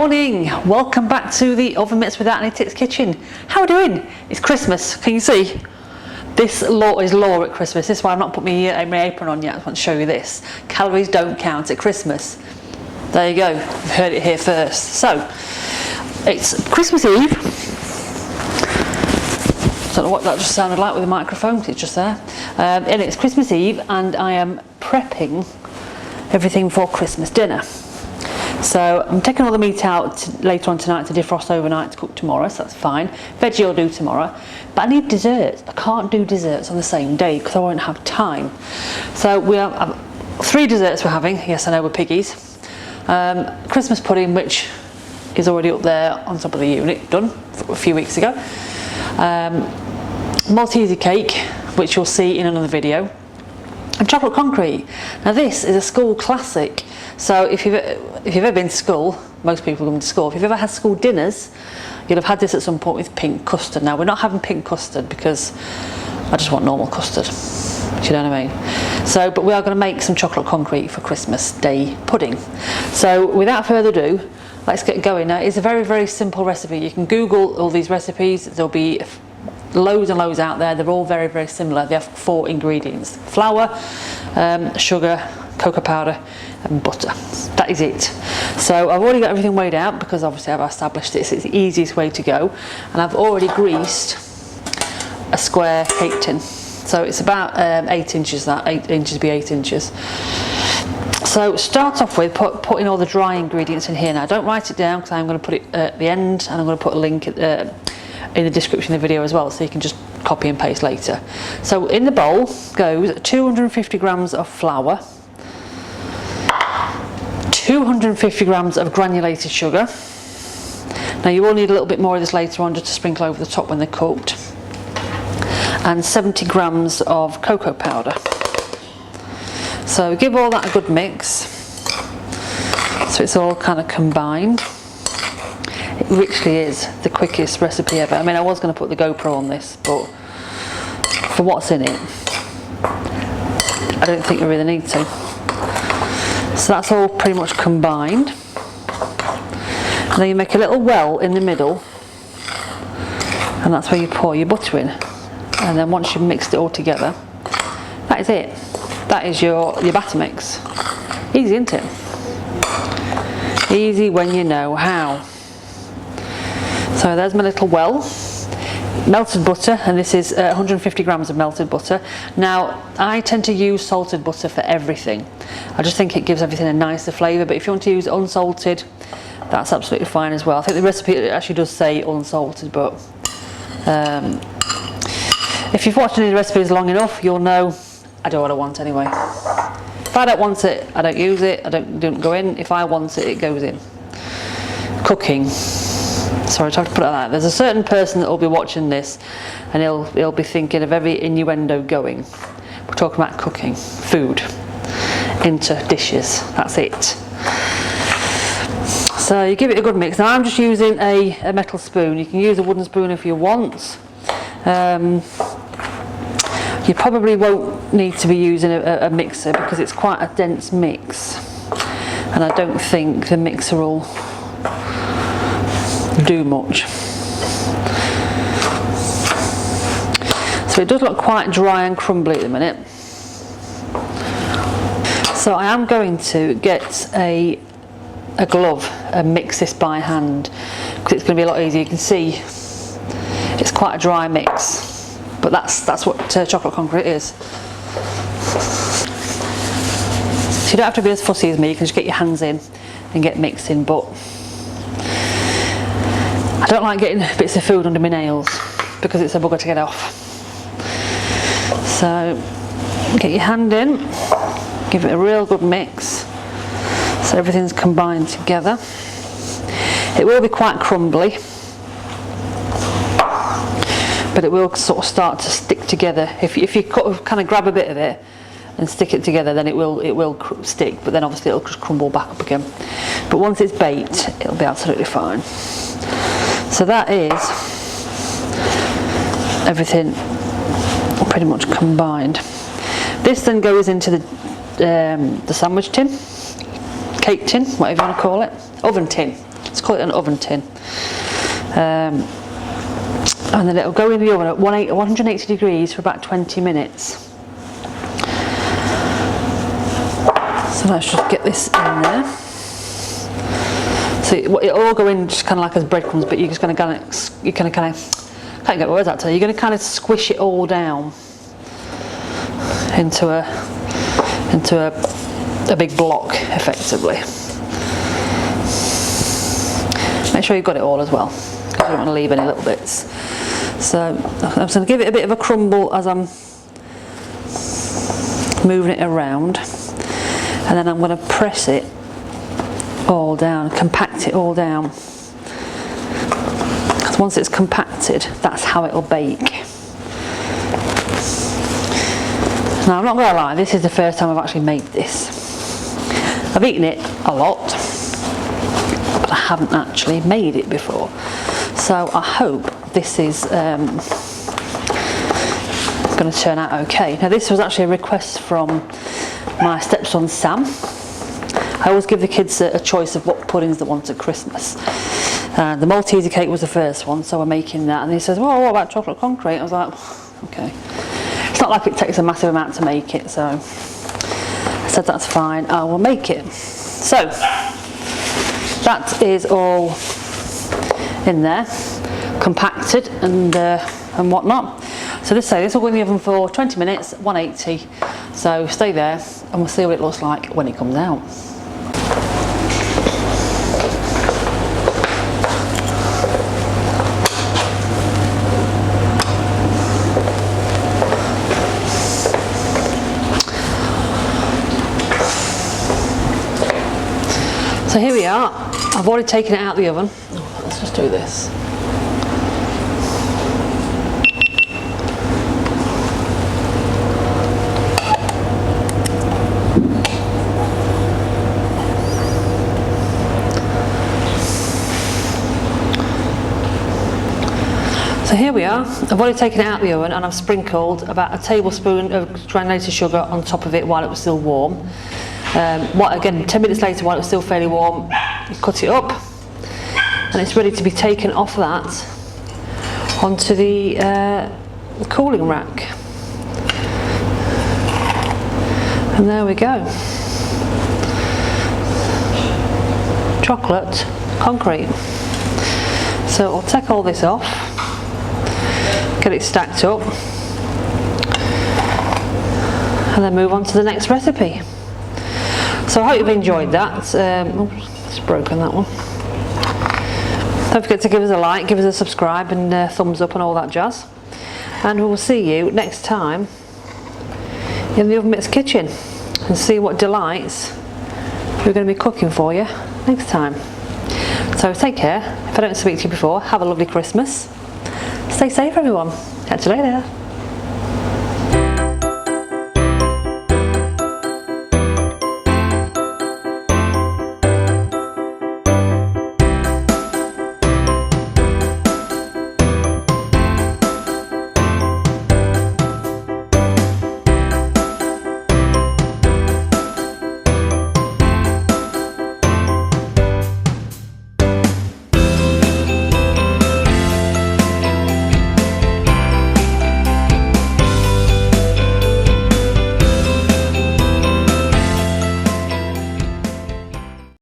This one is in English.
morning, welcome back to the Oven Mitts Without Any Tits kitchen. How are we doing? It's Christmas, can you see? This is law at Christmas. This is why I've not put my apron on yet. I want to show you this. Calories don't count at Christmas. There you go, you've heard it here first. So, it's Christmas Eve. Don't know what that just sounded like with the microphone, it's just there. And it's Christmas Eve and I am prepping everything for Christmas dinner. So I'm taking all the meat out later on tonight to defrost overnight to cook tomorrow, so that's fine. Veggie I'll do tomorrow. But I need desserts. I can't do desserts on the same day because I won't have time. So we have 3 desserts we're having. Yes, I know, we're piggies. Christmas pudding, which is already up there on top of the unit, done a few weeks ago. Maltese cake, which you'll see in another video. And chocolate concrete. Now this is a Skool classic. So if you've ever been to school, most people come to school, if you've ever had school dinners, you'll have had this at some point with pink custard. Now we're not having pink custard because I just want normal custard. Do you know what I mean? So, but we are going to make some chocolate concrete for Christmas Day pudding. So without further ado, let's get going. Now it's a very, very simple recipe. You can Google all these recipes. There'll be loads and loads out there. They're all very, very similar. They have 4 ingredients: flour, sugar, cocoa powder and butter. That is it. So I've already got everything weighed out because obviously I've established this. It's the easiest way to go, and I've already greased a square cake tin. So it's about 8 inches, that 8 inches be 8 inches. So start off with putting all the dry ingredients in here. Now don't write it down because I'm going to put it at the end, and I'm going to put a link in the description of the video as well, so you can just copy and paste later. So in the bowl goes 250 grams of flour, 250 grams of granulated sugar. Now you will need a little bit more of this later on just to sprinkle over the top when they're cooked, and 70 grams of cocoa powder. So give all that a good mix so it's all kind of combined. It literally is the quickest recipe ever. I mean, I was going to put the GoPro on this, but for what's in it, I don't think you really need to. So that's all pretty much combined. And then you make a little well in the middle, and that's where you pour your butter in. And then once you've mixed it all together, that is it. That is your batter mix. Easy, isn't it? Easy when you know how. So there's my little well. Melted butter, and this is 150 grams of melted butter. Now I tend to use salted butter for everything. I just think it gives everything a nicer flavour, but if you want to use unsalted, that's absolutely fine as well. I think the recipe actually does say unsalted, but if you've watched any of the recipes long enough, you'll know I do what I want anyway. If I don't want it, I don't use it, I don't go in. If I want it, it goes in. Cooking. Sorry, I have to put it like that. There's a certain person that will be watching this and he'll be thinking of every innuendo going. We're talking about cooking, food, into dishes, that's it. So you give it a good mix. Now I'm just using a metal spoon. You can use a wooden spoon if you want. You probably won't need to be using a mixer because it's quite a dense mix, and I don't think the mixer will do much. So it does look quite dry and crumbly at the minute. So I am going to get a glove and mix this by hand because it's going to be a lot easier. You can see it's quite a dry mix, but that's what chocolate concrete is. So you don't have to be as fussy as me. You can just get your hands in and get mixing, but I don't like getting bits of food under my nails because it's a bugger to get off. So get your hand in, give it a real good mix so everything's combined together. It will be quite crumbly, but it will sort of start to stick together. If you kind of grab a bit of it and stick it together, then it will stick, but then obviously it'll just crumble back up again. But once it's baked, it'll be absolutely fine. So that is everything pretty much combined. This then goes into the sandwich tin, cake tin, whatever you want to call it, oven tin. It's let's call it an oven tin. And then it'll go in the oven at 180 degrees for about 20 minutes. So let's just get this in there. So it'll all go in just kind of like as breadcrumbs, but you're just going to kind of, can't get my words out today. You're going to kind of squish it all down into a big block, effectively. Make sure you've got it all as well, because I don't want to leave any little bits. So I'm just going to give it a bit of a crumble as I'm moving it around, and then I'm going to press it all down, compact it all down. Because once it's compacted, that's how it'll bake. Now I'm not going to lie, this is the first time I've actually made this. I've eaten it a lot, but I haven't actually made it before. So I hope this is going to turn out okay. Now this was actually a request from my stepson Sam. I always give the kids a choice of what puddings they want at Christmas. The Malteser cake was the first one, so we're making that. And he says, well, what about chocolate concrete? I was like, okay. It's not like it takes a massive amount to make it, so I said that's fine, I will make it. So that is all in there, compacted and whatnot. So this will go in the oven for 20 minutes, 180. So stay there and we'll see what it looks like when it comes out. So here we are. I've already taken it out of the oven. Oh, let's just do this. So here we are. I've already taken it out of the oven and I've sprinkled about a tablespoon of granulated sugar on top of it while it was still warm. Again, 10 minutes later, while it was still fairly warm, you cut it up and it's ready to be taken off that onto the cooling rack. And there we go. Chocolate concrete. So I'll take all this off, get it stacked up, and then move on to the next recipe. So I hope you've enjoyed that. It's broken, that one. Don't forget to give us a like, give us a subscribe and thumbs up and all that jazz. And we will see you next time in the Oven Mitts kitchen and see what delights we're going to be cooking for you next time. So take care. If I don't speak to you before, have a lovely Christmas. Stay safe everyone. Catch you later.